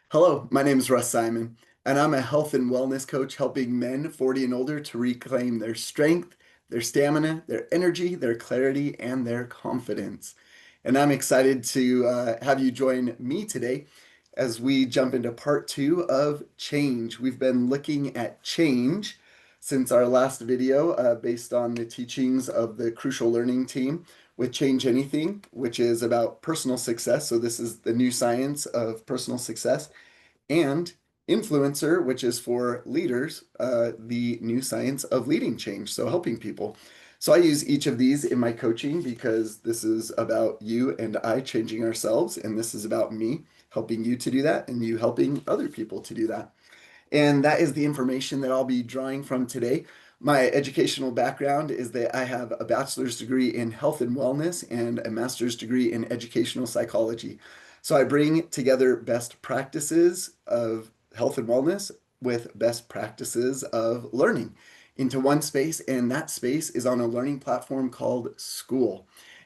Hello, my name is Russ Simon, and I'm a health and wellness coach helping men 40 and older to reclaim their strength, their stamina, their energy, their clarity, and their confidence. And I'm excited to have you join me today as we jump into part two of change. We've been looking at change since our last video based on the teachings of the Crucial Learning team with Change Anything, which is about personal success. So, this is the new science of personal success and influencer, which is for leaders, the new science of leading change, so helping people. So I use each of these in my coaching because this is about you and I changing ourselves, and this is about me helping you to do that and you helping other people to do that. And that is the information that I'll be drawing from today. My educational background is that I have a bachelor's degree in health and wellness and a master's degree in educational psychology. So I bring together best practices of health and wellness with best practices of learning into one space, and that space is on a learning platform called Skool.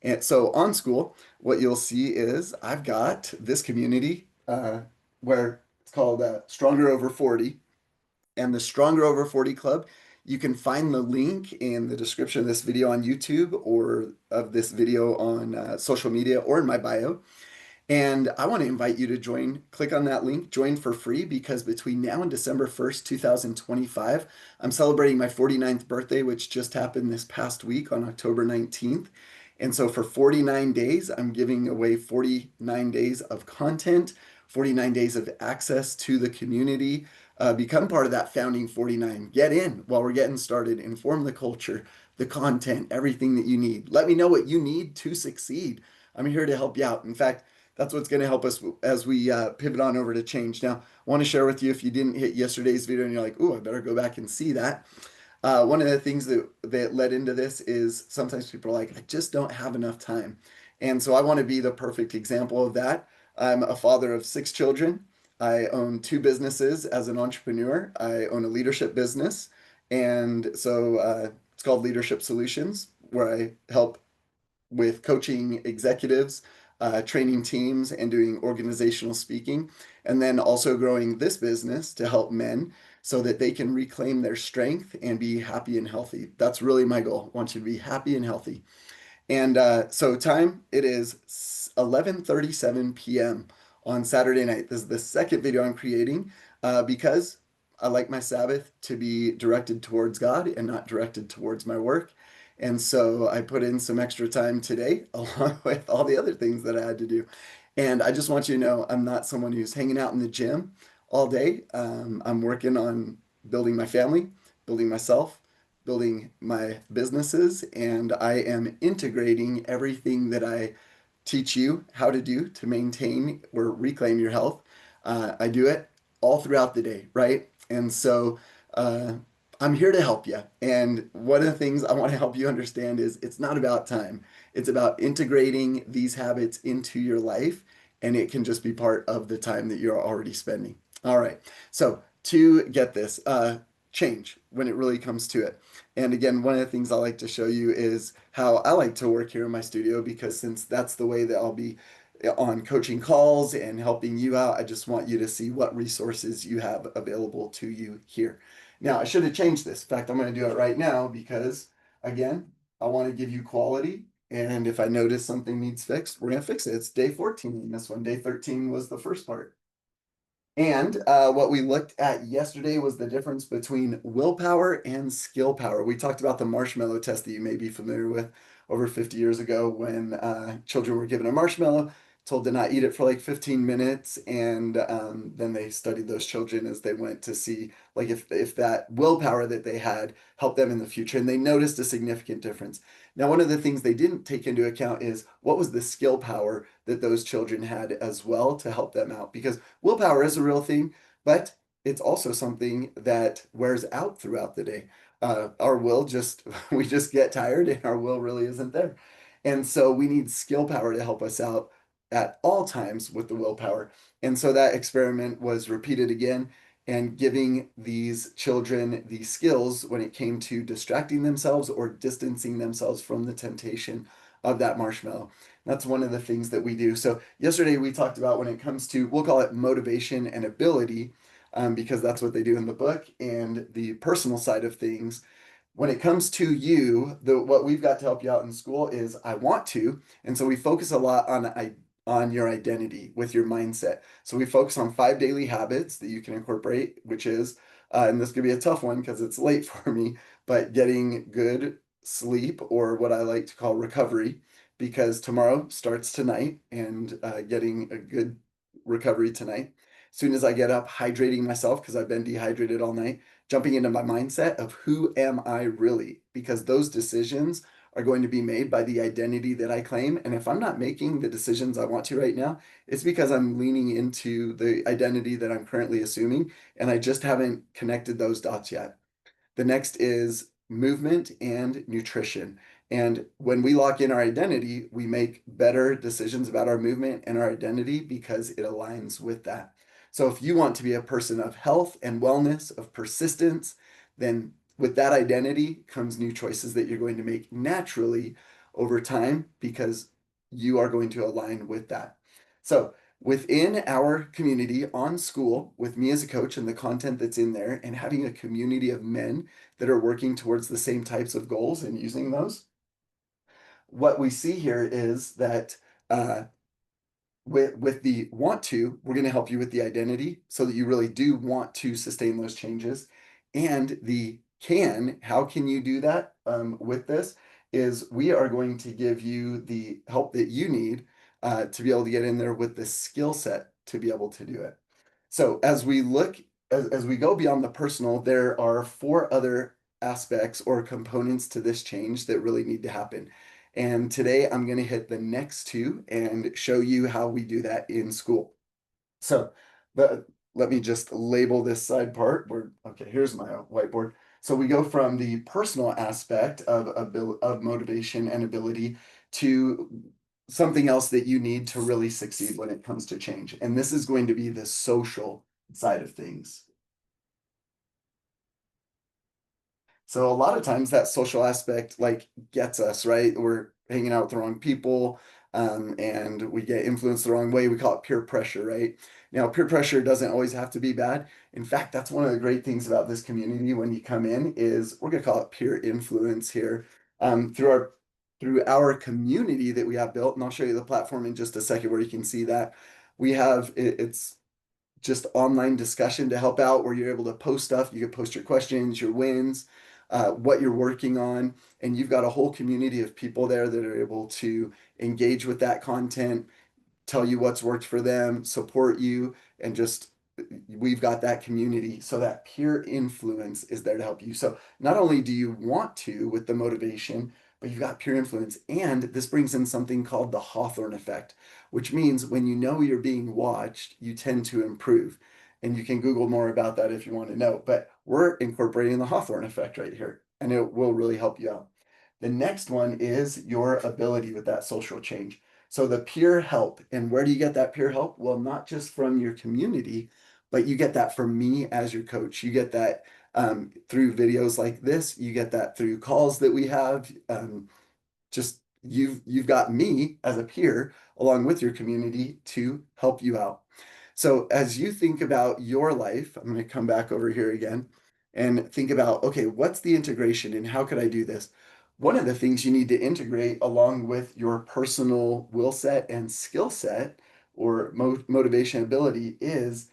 And so on Skool, what you'll see is I've got this community where it's called Stronger Over 40 and the Stronger Over 40 Club. You can find the link in the description of this video on YouTube or of this video on social media or in my bio. And I want to invite you to join. Click on that link, join for free, because between now and December 1st, 2025, I'm celebrating my 49th birthday, which just happened this past week on October 19th. And so for 49 days, I'm giving away 49 days of content, 49 days of access to the community. Become part of that founding 49. Get in while we're getting started. Inform the culture, the content, everything that you need. Let me know what you need to succeed. I'm here to help you out. In fact, that's what's going to help us as we pivot on over to change. Now, I want to share with you, if you didn't hit yesterday's video and you're like, "Oh, I better go back and see that." One of the things that led into this is sometimes people are like, "I just don't have enough time." And so I want to be the perfect example of that. I'm a father of six children. I own two businesses as an entrepreneur. I own a leadership business. And so it's called Leadership Solutions, where I help with coaching executives, training teams, and doing organizational speaking, and then also growing this business to help men so that they can reclaim their strength and be happy and healthy. That's really my goal. I want you to be happy and healthy. And so time, it is 11:37 p.m. on Saturday night. This is the second video I'm creating because I like my Sabbath to be directed towards God and not directed towards my work. And so I put in some extra time today along with all the other things that I had to do. And I just want you to know I'm not someone who's hanging out in the gym all day. I'm working on building my family, building myself, building my businesses, and I am integrating everything that I teach you how to do to maintain or reclaim your health. I do it all throughout the day, right? And so uh, I'm here to help you. And one of the things I want to help you understand is it's not about time. It's about integrating these habits into your life, and it can just be part of the time that you're already spending. All right. So to get this, change when it really comes to it. And again, one of the things I like to show you is how I like to work here in my studio, because since that's the way that I'll be on coaching calls and helping you out, I just want you to see what resources you have available to you here. Now, I should have changed this. In fact, I'm going to do it right now because, again, I want to give you quality. And if I notice something needs fixed, we're going to fix it. It's day 14 in this one. Day 13 was the first part. And what we looked at yesterday was the difference between willpower and skill power. We talked about the marshmallow test that you may be familiar with over 50 years ago when children were given a marshmallow, told to not eat it for like 15 minutes, and then they studied those children as they went to see like if that willpower that they had helped them in the future, and they noticed a significant difference. Now, one of the things they didn't take into account is what was the skill power that those children had as well to help them out, because willpower is a real thing, but it's also something that wears out throughout the day. Our will just, we just get tired and our will really isn't there. And so we need skill power to help us out at all times with the willpower. And so that experiment was repeated again and giving these children the skills when it came to distracting themselves or distancing themselves from the temptation of that marshmallow. That's one of the things that we do. So yesterday we talked about when it comes to, we'll call it motivation and ability, because that's what they do in the book, and the personal side of things. When it comes to you, what we've got to help you out in Skool is I want to, and so we focus a lot on your identity with your mindset. So we focus on 5 daily habits that you can incorporate, which is, and this could be a tough one because it's late for me, but getting good sleep, or what I like to call recovery, because tomorrow starts tonight, and getting a good recovery tonight. As soon as I get up, hydrating myself because I've been dehydrated all night, jumping into my mindset of who am I really? Because those decisions are going to be made by the identity that I claim. And if I'm not making the decisions I want to right now, it's because I'm leaning into the identity that I'm currently assuming, and I just haven't connected those dots yet. The next is movement and nutrition. And when we lock in our identity, we make better decisions about our movement and our identity because it aligns with that. So if you want to be a person of health and wellness, of persistence, then with that identity comes new choices that you're going to make naturally over time because you are going to align with that. So within our community on Skool, with me as a coach and the content that's in there, and having a community of men that are working towards the same types of goals and using those, what we see here is that uh, with the want to, we're going to help you with the identity so that you really do want to sustain those changes. And the can, how can you do that with this? Is we are going to give you the help that you need to be able to get in there with the skill set to be able to do it. So as we look, as we go beyond the personal, there are four other aspects or components to this change that really need to happen. And today I'm going to hit the next two and show you how we do that in Skool. So the, let me just label this side part. Okay, here's my whiteboard. So we go from the personal aspect of motivation and ability to something else that you need to really succeed when it comes to change. And this is going to be the social side of things. So a lot of times that social aspect like gets us, right? We're hanging out with the wrong people, and we get influenced the wrong way. We call it peer pressure, right? Now, peer pressure doesn't always have to be bad. In fact, that's one of the great things about this community when you come in is we're gonna call it peer influence here. Through our community that we have built, and I'll show you the platform in just a second where you can see that. We have it's just online discussion to help out where you're able to post stuff. You can post your questions, your wins, what you're working on, and you've got a whole community of people there that are able to engage with that content, tell you what's worked for them, support you, and just we've got that community. So that peer influence is there to help you. So not only do you want to with the motivation, but you've got peer influence. And this brings in something called the Hawthorne Effect, which means when you know you're being watched, you tend to improve. And you can Google more about that if you want to know. But we're incorporating the Hawthorne Effect right here, and it will really help you out. The next one is your ability with that social change. So the peer help, and where do you get that peer help? Well, not just from your community, but you get that from me as your coach. You get that through videos like this. You get that through calls that we have. Just you've got me as a peer along with your community to help you out. So as you think about your life, I'm going to come back over here again and think about, okay, what's the integration and how could I do this? One of the things you need to integrate along with your personal will set and skill set or motivation ability is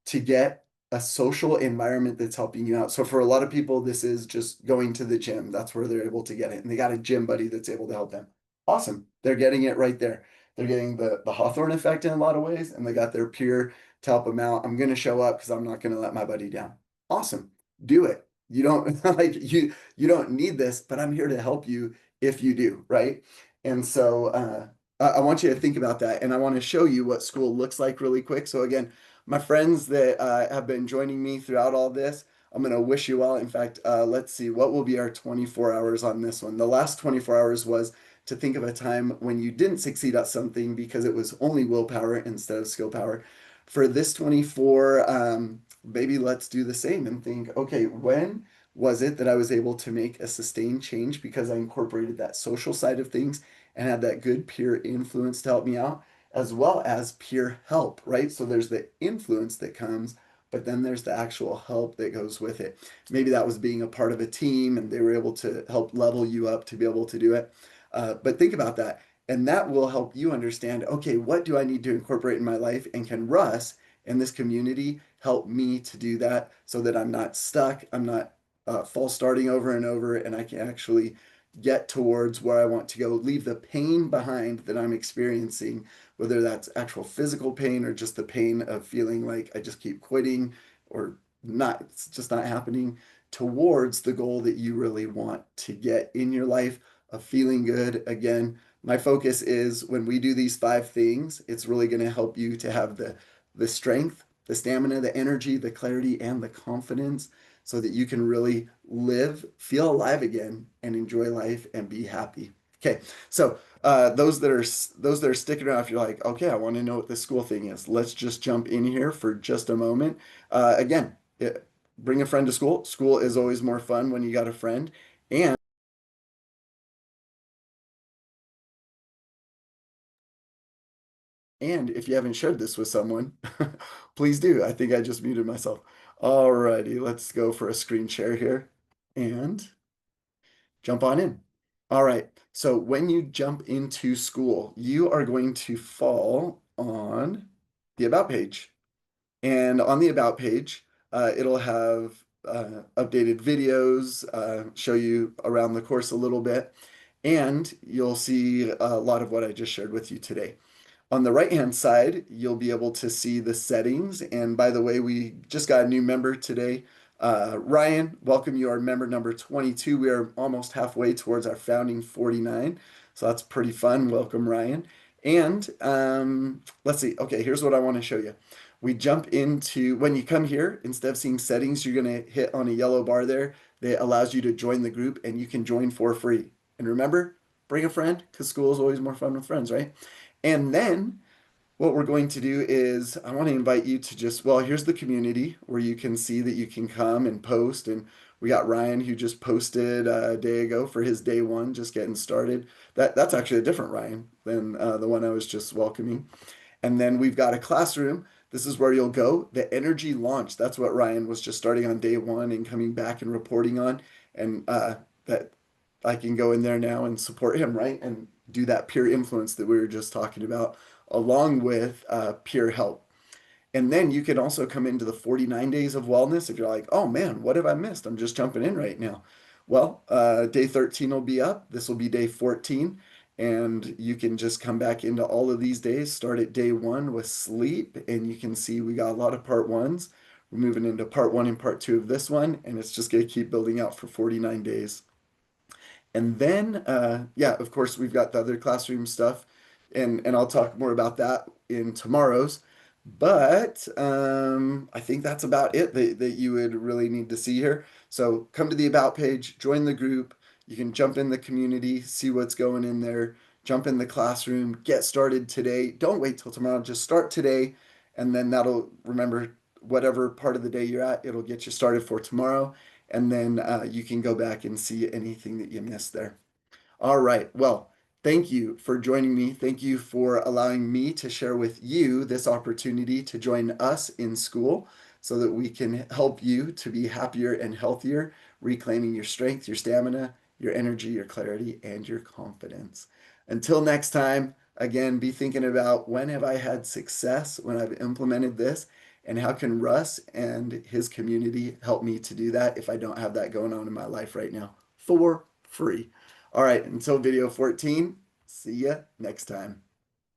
to get a social environment that's helping you out. So for a lot of people, this is just going to the gym. That's where they're able to get it. And they got a gym buddy that's able to help them. Awesome. They're getting it right there. They're getting the Hawthorne effect in a lot of ways, and they got their peer to help them out. I'm going to show up because I'm not going to let my buddy down. Awesome. Do it. You don't like you don't need this, but I'm here to help you if you do, right? And so I want you to think about that, and I want to show you what Skool looks like really quick. So again, my friends that have been joining me throughout all this, I'm going to wish you well. In fact, let's see, what will be our 24 hours on this one? The last 24 hours was to think of a time when you didn't succeed at something because it was only willpower instead of skill power. For this 24, maybe let's do the same and think, okay, when was it that I was able to make a sustained change because I incorporated that social side of things and had that good peer influence to help me out, as well as peer help, right? So there's the influence that comes, but then there's the actual help that goes with it. Maybe that was being a part of a team and they were able to help level you up to be able to do it. But think about that. And that will help you understand, okay, what do I need to incorporate in my life? And can Russ and this community help me to do that so that I'm not stuck, I'm not false starting over and over, and I can actually get towards where I want to go, leave the pain behind that I'm experiencing, whether that's actual physical pain or just the pain of feeling like I just keep quitting or not, it's just not happening, towards the goal that you really want to get in your life of feeling good. Again, my focus is when we do these five things, it's really going to help you to have the strength, the stamina, the energy, the clarity, and the confidence so that you can really live, feel alive again, and enjoy life and be happy. Okay, so those that are sticking around, if you're like, okay, I want to know what the Skool thing is, let's just jump in here for just a moment. Again, bring a friend to Skool. Skool is always more fun when you got a friend. And if you haven't shared this with someone, please do. I think I just muted myself. Alrighty, let's go for a screen share here and jump on in. All right, so when you jump into Skool, you are going to fall on the About page. And on the About page, it'll have updated videos, show you around the course a little bit, and you'll see a lot of what I just shared with you today. On the right-hand side, you'll be able to see the settings. And by the way, we just got a new member today. Ryan, welcome. You are member number 22. We are almost halfway towards our founding 49. So that's pretty fun. Welcome, Ryan. And let's see. Okay, here's what I want to show you. We jump into, when you come here, instead of seeing settings, you're going to hit on a yellow bar there that allows you to join the group, and you can join for free. And remember, bring a friend because Skool is always more fun with friends, right? And then what we're going to do is I want to invite you to just, well, here's the community where you can see that you can come and post. And we got Ryan who just posted a day ago for his day one, just getting started. That's actually a different Ryan than the one I was just welcoming. And then we've got a classroom. This is where you'll go. The energy launch. That's what Ryan was just starting on day one and coming back and reporting on. And that I can go in there now and support him, right? And do that peer influence that we were just talking about, along with peer help. And then you can also come into the 49 days of wellness if you're like, oh man, what have I missed? I'm just jumping in right now. Well, day 13 will be up. This will be day 14. And you can just come back into all of these days. Start at day one with sleep. And you can see we got a lot of part ones. We're moving into part one and part two of this one. And it's just going to keep building out for 49 days. And then, yeah, of course, we've got the other classroom stuff, and I'll talk more about that in tomorrow's. But I think that's about it that you would really need to see here. So come to the About page, join the group. You can jump in the community, see what's going in there, jump in the classroom, get started today. Don't wait till tomorrow, just start today, and then that'll remember whatever part of the day you're at, it'll get you started for tomorrow and then you can go back and see anything that you missed there. All right. Well, thank you for joining me. Thank you for allowing me to share with you this opportunity to join us in Skool so that we can help you to be happier and healthier, reclaiming your strength, your stamina, your energy, your clarity, and your confidence. Until next time, again, be thinking about when have I had success when I've implemented this, and how can Russ and his community help me to do that if I don't have that going on in my life right now for free. All right, until video 14, see ya next time.